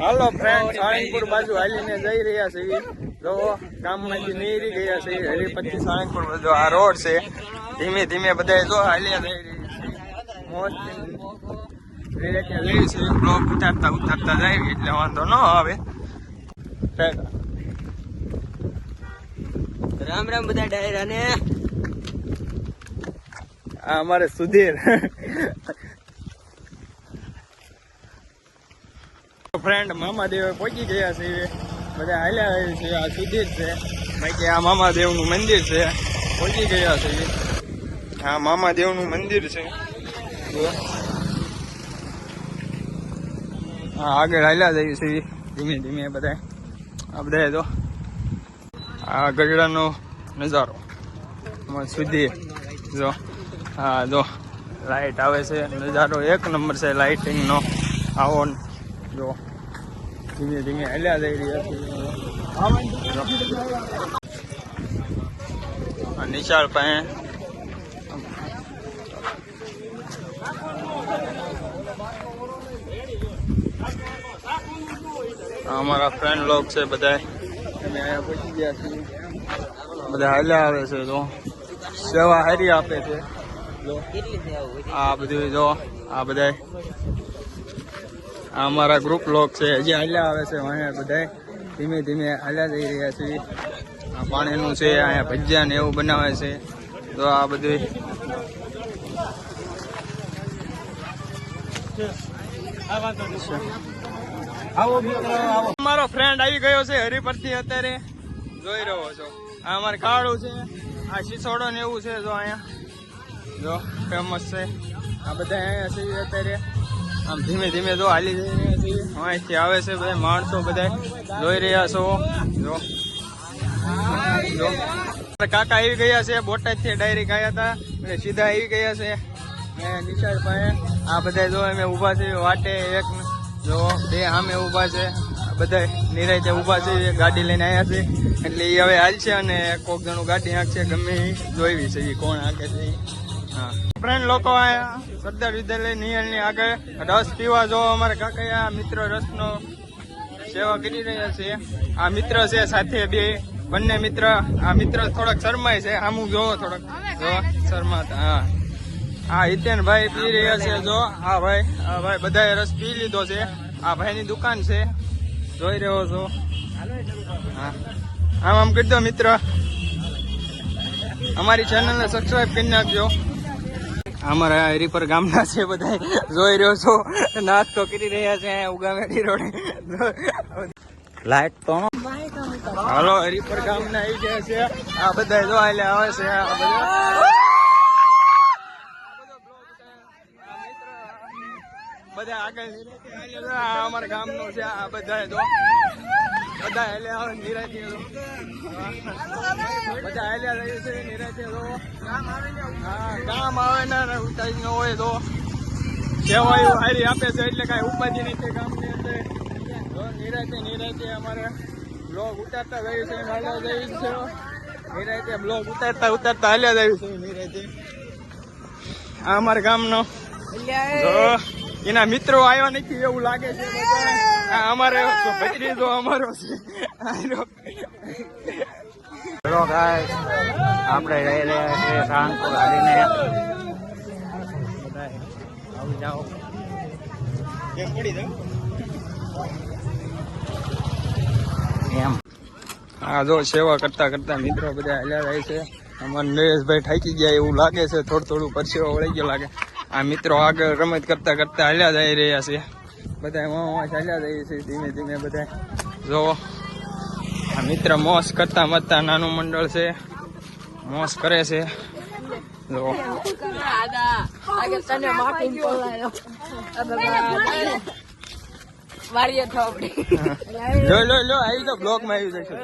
હાલો friend, Salangpur બાજુ હાલીને જઈ રહ્યા છે. જો ગામમાંથી નીકળી ગયા છે હરી પછી સાળંગપુર બાજુ આ રોડ છે. ધીમે ધીમે બધા જો હાલ્યા જઈ રહી છે. બ્લોક ઉતારતા જાય એટલે વાંધો ન આવે. રામ રામ બધા ડાયરા ને. આ અમારે સુધીર ફ્રેન્ડ મામાદેવ પહોંચી ગયા છે. બધા હાલ્યા છે. આ સુધીર છે બાકી આ મામાદેવ નું મંદિર છે. પહોંચી ગયા છે. આ મામાદેવ નું મંદિર છે. હા આગળ હાલ્યા જઈએ છે ધીમે ધીમે બધા. આ બધા જો આ ગઢડાનો નજારો સુધીર જો. હા જો લાઈટ આવે છે. નજારો એક નંબર છે લાઇટિંગ નો. આવો જો ધીમે ધીમે હાલ્યા જઈ રહ્યા છે. નિશાળ પાસે અમારા ફ્રેન્ડ લોક છે બધા. અમે અહીંયા પહોંચી ગયા છીએ. બધા હાલ્યા આવે છે. તો સેવા હારી આપે છે. આ બધું જો આ બધા અમારા ગ્રુપ લોક છે. હજી હાલ્યા આવે છે. અહીંયા બધા ધીમે ધીમે હાલ્યા જઈ રહ્યા છે. આ પાણીનું છે. અહીંયા ભજીયા ને એવું બનાવે છે. તો આ બધું અમારો ફ્રેન્ડ આવી ગયો છે હરી પરથી. અત્યારે જોઈ રહ્યો છો આ અમારે કાળું છે. આ શીસોડો ને એવું છે. જો અહીંયા જો ફેમસ છે. આ બધા અહીંયા છે અત્યારે. આમ ધીમે ધીમે જો હાલી જઈ રહ્યા છે. અહીંથી આવે છે બધા માણસો બધા જોઈ રહ્યા છો. જો જો કાકા આવી ગયા છે. બોટાદ થી ડાયરેક્ટ આવ્યા હતા એટલે સીધા આવી ગયા છે નિશાળ પાસે. આ બધા જો અમે ઉભા છે વાટે. એક જો બે સામે ઉભા છે. બધા નિરાયતે ઉભા છે. ગાડી લઈને આવ્યા છે એટલે એ હવે હાલ છે અને કોક જણું ગાડી હાંકશે. ગમે એ જોઈવી છે એ કોણ હાંકે છે. હા ફ્રેન્ડ લોકો આયા સરદાર વિદ્યાલય નિયલની આગળ રસ પીવા જો અમારા કાકા મિત્ર રસનો સેવા કરી રહ્યા છે. આ મિત્ર છે સાથે બે બંને મિત્ર. આ મિત્ર થોડાક શરમાય છે. આમું જોવો થોડાક જો શરમાતા. હા હા હિતેનભાઈ પી રહ્યા છે. જો આ ભાઈ બધાએ રસ પી લીધો છે. આ ભાઈની દુકાન છે જોઈ રહ્યો છો. હા આમ કરી દો મિત્ર. અમારી ચેનલને સબસ્ક્રાઈબ કરી નાખજો. અમારા હરીપર ગામના છે બધા જોઈ રહ્યો છો. નાસ્તો કરી રહ્યા છે ઉગામેડી રોડે. લાઈટ તો હાલો હરીપર ગામના આવી ગયા છે. આ બધા જો એટલે આવે છે. આ બધા આગળ અમારા ગામનું છે. આ બધા જો બધા હેલે આવે નિરાતે. બધા હેલ્યા રહ્યું છે નિરાતે. હા કામ આવે ને ઉતારી ન હોય તો સેવા એવું હારી આપે છે એટલે કઈ ઉપાધિ નથી ગામની અંદર. નિરાતે અમારે બ્લોગ ઉતારતા ગયું છે. હાલ્યા જયું છે નિરાતે. બ્લોગ ઉતારતા હાલ્યા જયું છે નિરાતે. આ અમારા ગામનો એના મિત્રો આવ્યા નથી એવું લાગે છે. અમારે ભત્રીજો અમારો છે. આપણે રહી રહ્યા છીએ સાળંગપુર હાલીને. આવી જાઓ એમ. હા જો સેવા કરતા કરતા મિત્રો બધા હાલ્યા રહે છે. અમારે નરેશભાઈ થાકી ગયા એવું લાગે છે. થોડું પરસેવો વળી ગયો લાગે. આ મિત્રો આગળ રમત કરતા કરતા હાલ્યા જઈ રહ્યા છે. બધા ચાલ્યા જઈએ છે ધીમે ધીમે બધા. જો આ મિત્ર મોસ કરતા મતતા નાનું મંડળ છે. મોસ કરે છે. જો લો આવી તો બ્લોક માં આવી જશે.